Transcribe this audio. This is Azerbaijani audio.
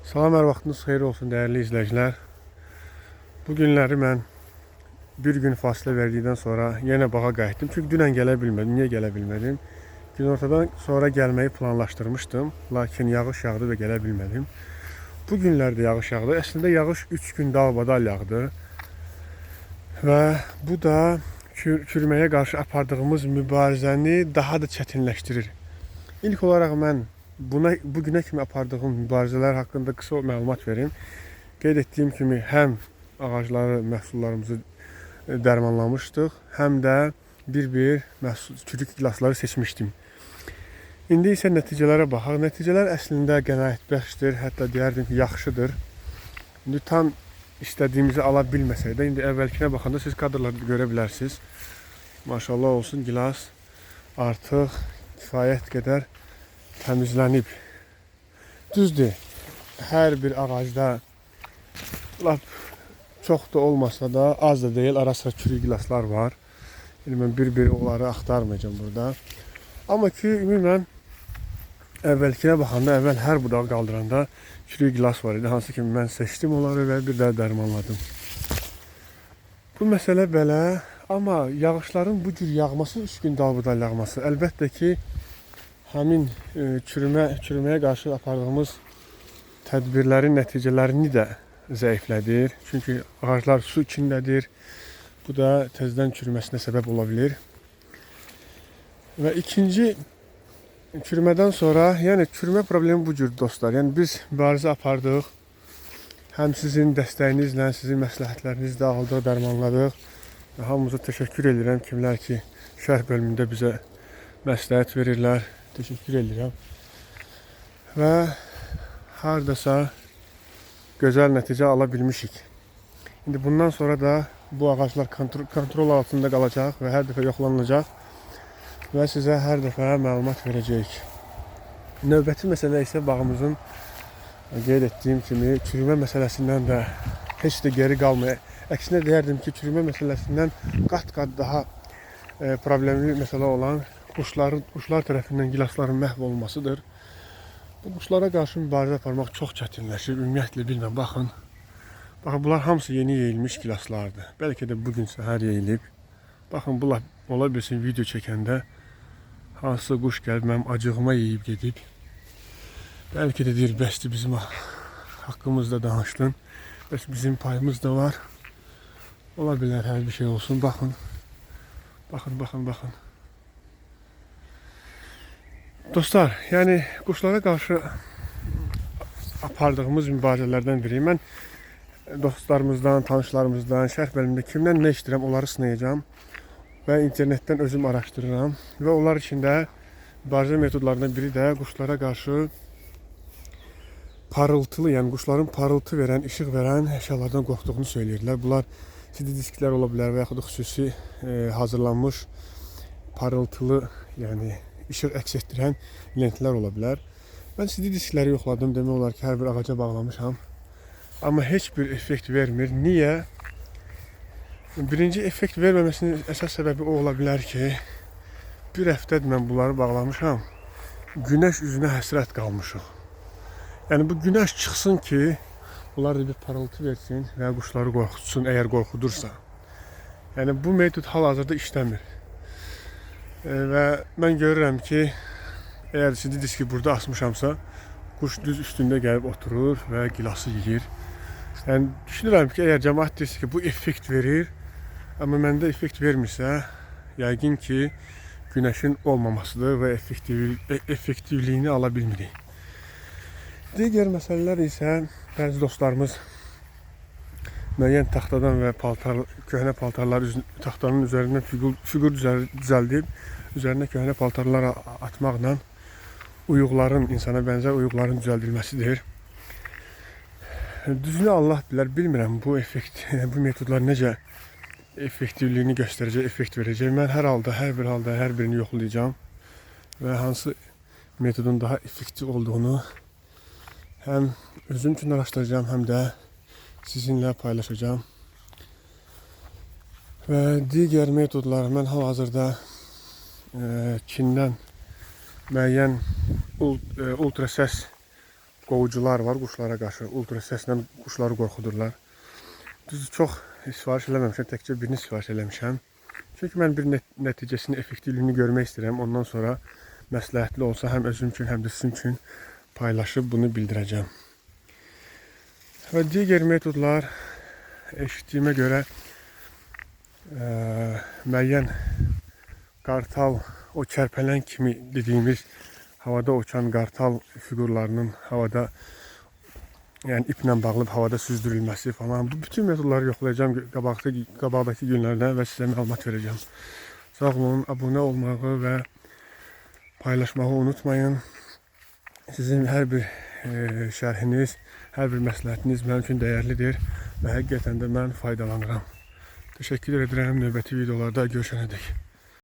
Salam, hər vaxtınız xeyir olsun dəyərli izləyicilər. Bu günləri mən bir gün fasilə verdikdən sonra yenə bağa qayıtdım. Çünki dünən gələ bilmədim. Niyə gələ bilmədim? Günortadan sonra gəlməyi planlaşdırmışdım. Lakin yağış yağdı və gələ bilmədim. Bu günlərdə yağış yağdı. Əslində yağış 3 gün dalbadal yağdı. Və bu da çürüməyə qarşı apardığımız mübarizəni daha da çətinləşdirir. İlk olaraq mən bugünə kimi apardığım mübarizələr haqqında qısa məlumat verim. Qeyd etdiyim kimi həm ağacları, məhsullarımızı dərmanlamışdıq, həm də bir çürük gilasları seçmişdim. İndi isə nəticələrə baxaq. Nəticələr əslində qənaətbəxşdir, hətta deyərdim ki, yaxşıdır. İndi tam istədiyimizi ala bilməsək də, indi əvvəlkinə baxanda siz kadrlarda görə bilərsiniz. Maşallah olsun, gilas artıq kifayət qədər təmizlənib. Düzdür, hər bir ağacda lap çox da olmasa da, az da deyil, ara sıra çürük gilaslar var. Yəni mən bir onları axtarmayacağım burada. Amma ki, ümumən əvvəlkinə baxanda, əvvəl hər budağı qaldıranda çürük gilas var idi. Hansı ki, mən seçdim onları və bir də dərmanladım. Bu məsələ belə, amma yağışların bu cür yağması, 3 gün dalbadal yağması, əlbəttə ki, həmin çürüməyə qarşı apardığımız tədbirlərin nəticələrini də zəiflədir. Çünki ağaclar su içindədir. Bu da təzədən çürüməsinə səbəb ola bilir. Və ikinci çürümədən sonra, yəni çürümə problemi bu cür dostlar. Yəni biz mübarizə apardıq. Həm sizin dəstəyinizlə, sizin məsləhətlərinizlə aldıq, dərmanladıq. Və hamınıza təşəkkür edirəm. Kimlər ki, şərh bölümündə bizə məsləhət verirlər. Təşəkkür edirəm. Və hardasa gözəl nəticə ala bilmişik. İndi bundan sonra da bu ağaclar kontrol altında qalacaq və hər dəfə yoxlanılacaq və sizə hər dəfə məlumat verəcəyik. Növbəti məsələ isə bağımızın qeyd etdiyim kimi çürümə məsələsindən də heç də geri qalmaya. Əksinə deyərdim ki, çürümə məsələsindən qat-qat daha problemli məsələ olan quşlar tərəfindən gilasların məhv olmasıdır. Bu quşlara qarşı mübarizə aparmaq çox çətinləşir. Ümumiyyətlə bilməm, baxın. Baxın, bunlar hamısı yeni yeyilmiş gilaslardır. Bəlkə də bugün səhər yeyilib. Baxın, bunlar ola bilsin video çəkəndə hansısa quş gəlib mənim acığıma yeyib gedib. Bəlkə də deyir, bəsdir bizim haqqımızda danışdın. Bəs bizim payımız da var. Ola bilər hər bir şey olsun. Baxın. Baxın. Dostlar, yəni quşlara qarşı apardığımız mübarizələrdən biri. Mən dostlarımızdan, tanışlarımızdan, şərh bölümündə kimdən nə iştirəm, onları sınayacağım və internetdən özüm araşdırıram və onlar içində mübarizə metodlarından biri də quşlara qarşı parıltılı, yəni quşların parıltı verən, işıq verən əşyalardan qorxduğunu söyləyirlər. Bunlar CD disklər ola bilər və yaxud da xüsusi hazırlanmış parıltılı, yəni işıq əks etdirən lentlər ola bilər. Mən CD diskləri yoxladım, demək olar ki, hər bir ağaca bağlamışam. Amma heç bir effekt vermir. Niyə? Birinci, effekt verməməsinin əsas səbəbi o ola bilər ki, bir həftədir mən bunları bağlamışam. Günəş üzünə həsrət qalmışıq. Yəni bu günəş çıxsın ki, bunlar da bir parıltı versin və quşları qorxutsun, əgər qorxudursa. Yəni bu metod hal-hazırda işləmir. Və mən görürəm ki, əgər CD diski burada asmışamsa, quş düz üstündə gəlib oturur və gilası yeyir. Yəni düşünürəm ki, əgər cəmaət deyirsə ki, bu effekt verir, amma məndə effekt vermirsə, yəqin ki, günəşin olmamasıdır və effektivliyini ala bilmirik. Digər məsələlər isə bəzi dostlarımız müəyyən taxtadan və köhnə paltarları taxtanın üzərindən fiqur düzəldib, üzərinə köhnə paltarlar atmaqla insana bənzər uyuqların düzəldilməsidir. Düzünü Allah bilər, bilmirəm bu metodlar necə effektivliyini göstərəcək, effekt verəcək. Mən hər bir halda hər birini yoxlayacağım və hansı metodun daha effektiv olduğunu həm özüm üçün araşdıracağım, həm də sizinlə paylaşacağım. Və digər metodlar mən hal-hazırda Çindən müəyyən ultrasəs qovucular var quşlara qarşı. Ultra səslə quşları qorxudurlar. Düz çox sifariş eləməmişəm, təkcə birini sifariş eləmişəm. Çünki mən bir nəticəsini, effektivliyini görmək istəyirəm. Ondan sonra məsləhətli olsa həm özüm üçün, həm də sizin üçün paylaşıb bunu bildirəcəm. Və digər metodlar eşitdiyimə görə müəyyən qartal, o kərpələn kimi dediyimiz havada uçan qartal figurlarının havada, yəni iplə bağlı havada süzdürülməsi falan. Bu bütün metodları yoxlayacağım qabaqdakı günlərdə və sizə məlumat verəcəm. Sağ olun, abunə olmağı və paylaşmağı unutmayın. Sizin hər bir şərhiniz, hər bir məsləhətiniz mənim üçün dəyərlidir və həqiqətən də mən faydalanıram. Təşəkkür edirəm. Növbəti videolarda görüşənədək.